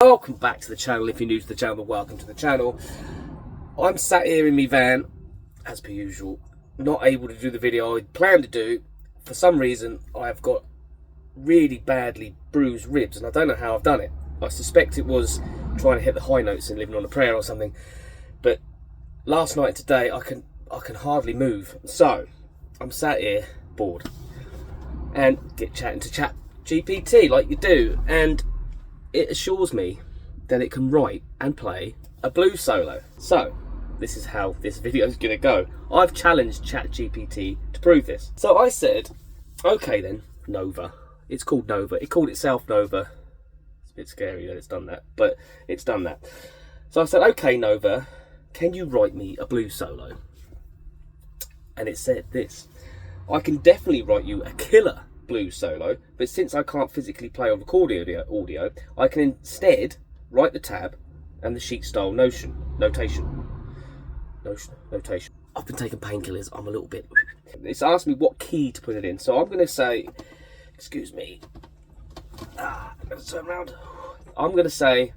Welcome back to the channel. If you're new to the channel, welcome to the channel. I'm sat here in my van, as per usual, not able to do the video I planned to do. For some reason, I've got really badly bruised ribs, and I don't know how I've done it. I suspect it was trying to hit the high notes and living on a prayer or something. But last night and today, I can hardly move. So I'm sat here bored and get chatting to ChatGPT like you do, and it assures me that it can write and play a blues solo. So this is how this video is going to go. I've challenged ChatGPT to prove this. So I said, okay then, Nova. It's called Nova. It called itself Nova. It's a bit scary that it's done that, but it's done that. So I said, okay Nova, can you write me a blues solo? And it said this: I can definitely write you a killer blues solo, but since I can't physically play or record audio, I can instead write the tab and the sheet style notation. I've been taking painkillers. I'm a little bit. It's asked me what key to put it in, so I'm going to say, excuse me. I'm going to turn around. I'm going to say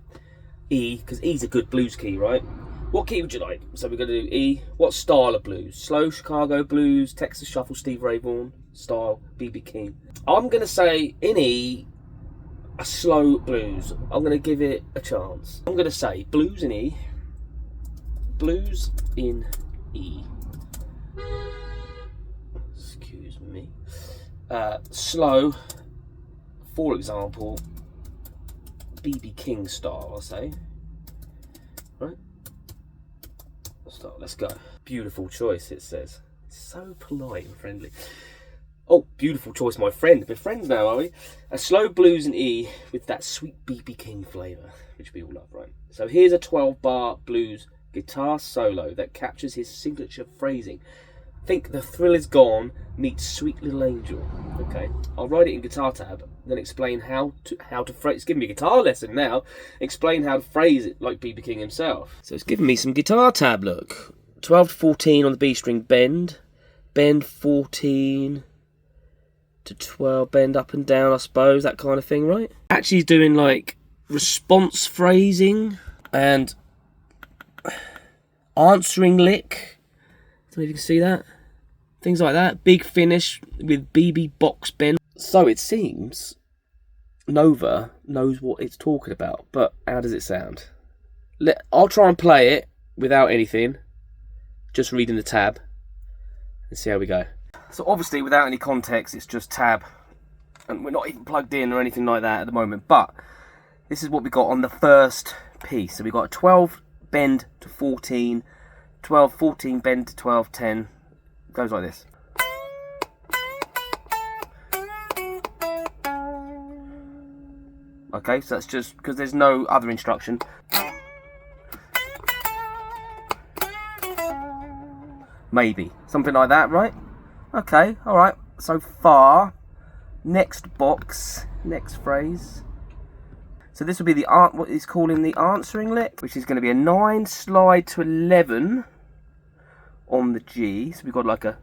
E, because E's a good blues key, right? What key would you like? So we're going to do E. What style of blues? Slow Chicago blues, Texas Shuffle, Steve Ray Vaughan style, BB King. I'm going to say in E, a slow blues. I'm going to give it a chance. I'm going to say blues in E. Blues in E. Excuse me. Slow, for example, BB King style, I'll say. Right? Let's go. Beautiful choice, it says. It's so polite and friendly. Oh, beautiful choice, my friend. We're friends now, are we? A slow blues in E with that sweet BB King flavour, which we all love, right? So here's a 12-bar blues guitar solo that captures his signature phrasing. Think the thrill is gone meets sweet little angel. Okay, I'll write it in guitar tab, then explain how to phrase. It's giving me a guitar lesson now. Explain how to phrase it like BB King himself. So it's giving me some guitar tab. Look, 12 to 14 on the B string, bend 14 to 12, bend up and down, I suppose, that kind of thing, right? Actually doing like response phrasing and answering lick. I don't know if you can see that. Things like that. Big finish with BB box bend. So it seems Nova knows what it's talking about, but how does it sound? I'll try and play it without anything, just reading the tab, and see how we go. So obviously without any context, it's just tab, and we're not even plugged in or anything like that at the moment, but this is what we got on the first piece. So we got a 12 bend to 14, 12, 14 bend to 12, 10, goes like this. Okay, so that's just because there's no other instruction. Maybe something like that, right? Okay, all right. So far, next box, next phrase. So this will be the what he's calling the answering lick, which is going to be a 9 slide to 11 on the G. So we've got like a,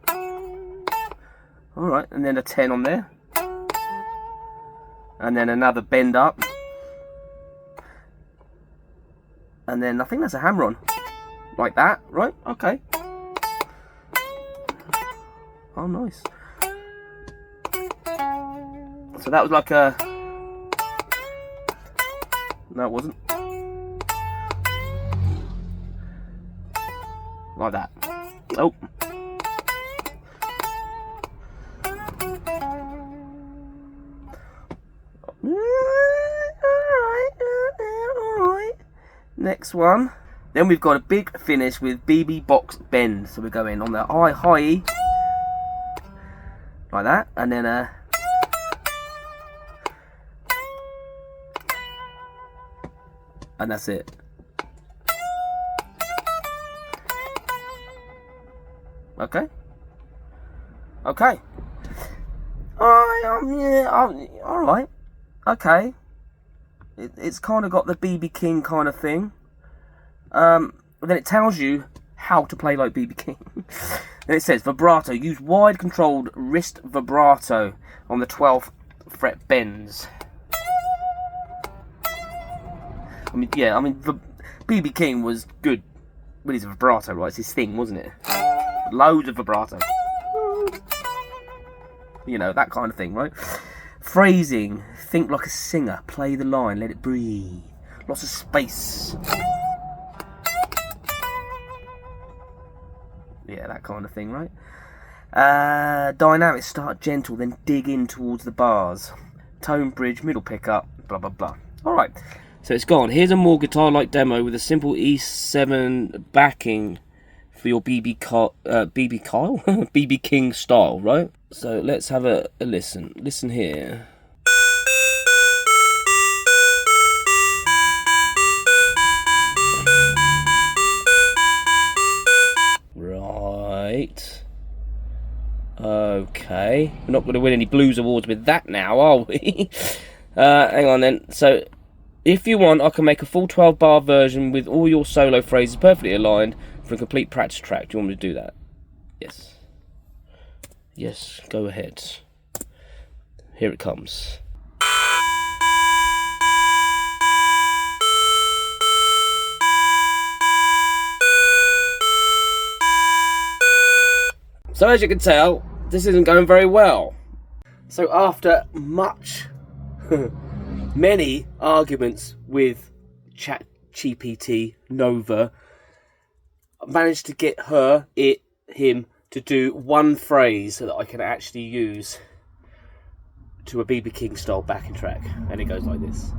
all right, and then a 10 on there, and then another bend up, and then I think that's a hammer on, like that, right? Okay. Oh, nice. So that was like a, no, it wasn't. Like that. Oh. Alright. Next one. Then we've got a big finish with BB box bend. So we're going on the high E. Like that. And then a, and that's it. Okay. Okay. Alright. Okay. It's kind of got the BB King kind of thing. Then it tells you how to play like BB King. Then it says vibrato. Use wide controlled wrist vibrato on the 12th fret bends. I mean, yeah, I mean, BB King was good with his vibrato, right? It's his thing, wasn't it? Loads of vibrato. You know, that kind of thing, right? Phrasing, think like a singer, play the line, let it breathe. Lots of space. Yeah, that kind of thing, right? Dynamics, start gentle, then dig in towards the bars. Tone bridge, middle pickup, blah, blah, blah. Alright, so it's gone. Here's a more guitar-like demo with a simple E7 backing for your BB King style, right? So let's have a listen. Listen here. Right. Okay. We're not going to win any blues awards with that now, are we? Hang on then. So, if you want, I can make a full 12-bar version with all your solo phrases perfectly aligned for a complete practice track. Do you want me to do that? Yes. Yes, go ahead. Here it comes. So as you can tell, this isn't going very well. So after many arguments with ChatGPT Nova, I managed to get him to do one phrase that I can actually use to a BB King style backing track, and it goes like this.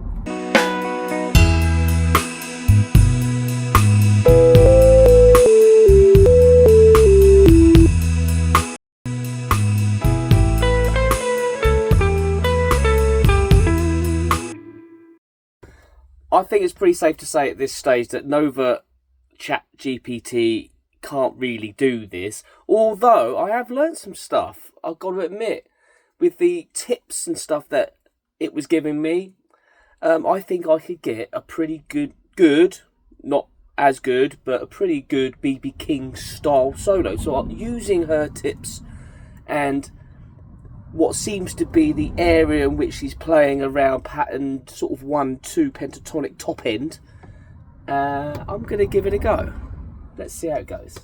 I think it's pretty safe to say at this stage that Nova ChatGPT can't really do this, although I have learned some stuff, I've got to admit, with the tips and stuff that it was giving me. I think I could get a pretty good, not as good, but a pretty good BB King style solo. So I'm using her tips and what seems to be the area in which she's playing around pattern sort of 1-2 pentatonic top end. I'm going to give it a go. Let's see how it goes.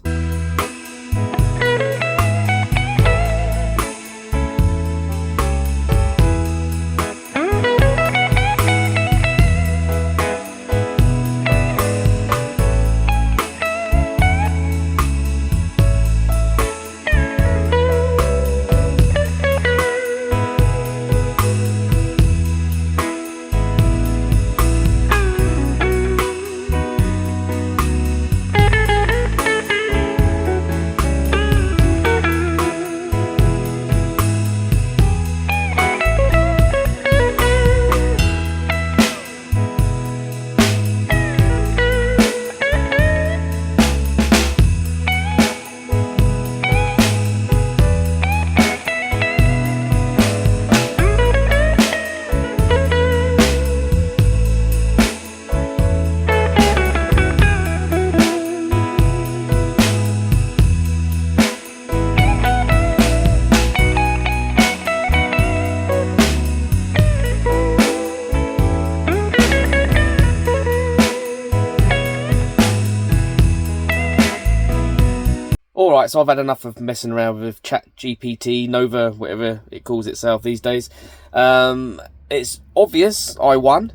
Alright, so I've had enough of messing around with ChatGPT, Nova, whatever it calls itself these days. It's obvious I won.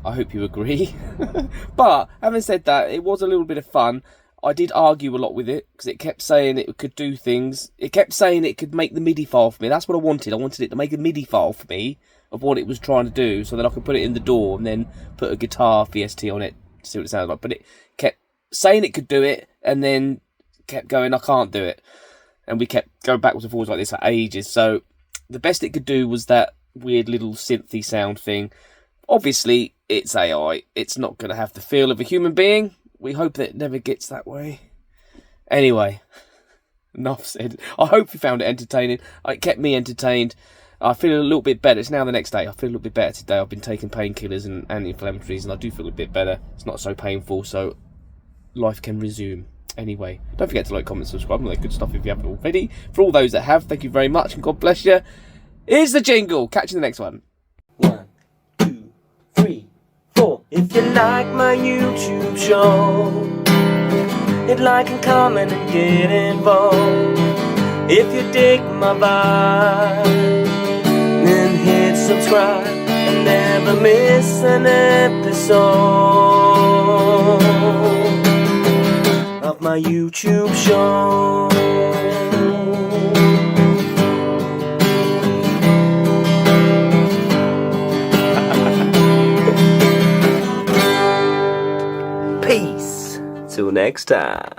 I hope you agree. But, having said that, it was a little bit of fun. I did argue a lot with it, because it kept saying it could do things. It kept saying it could make the MIDI file for me. That's what I wanted. I wanted it to make a MIDI file for me of what it was trying to do, so that I could put it in the DAW and then put a guitar VST on it to see what it sounded like. But it kept saying it could do it, and then kept going, I can't do it. And we kept going backwards and forwards like this for ages. So the best it could do was that weird little synthy sound thing. Obviously, it's AI. It's not going to have the feel of a human being. We hope that it never gets that way. Anyway, enough said. I hope you found it entertaining. It kept me entertained. I feel a little bit better. It's now the next day. I feel a little bit better today. I've been taking painkillers and anti-inflammatories, and I do feel a bit better. It's not so painful, so life can resume. Anyway, don't forget to like, comment, subscribe, all that good stuff if you haven't already. For all those that have, thank you very much, and God bless you. Here's the jingle. Catch you in the next one. 1, 2, 3, 4. If you like my YouTube show, hit like and comment and get involved. If you dig my vibe, then hit subscribe and never miss an episode of my YouTube show. Peace. Till next time.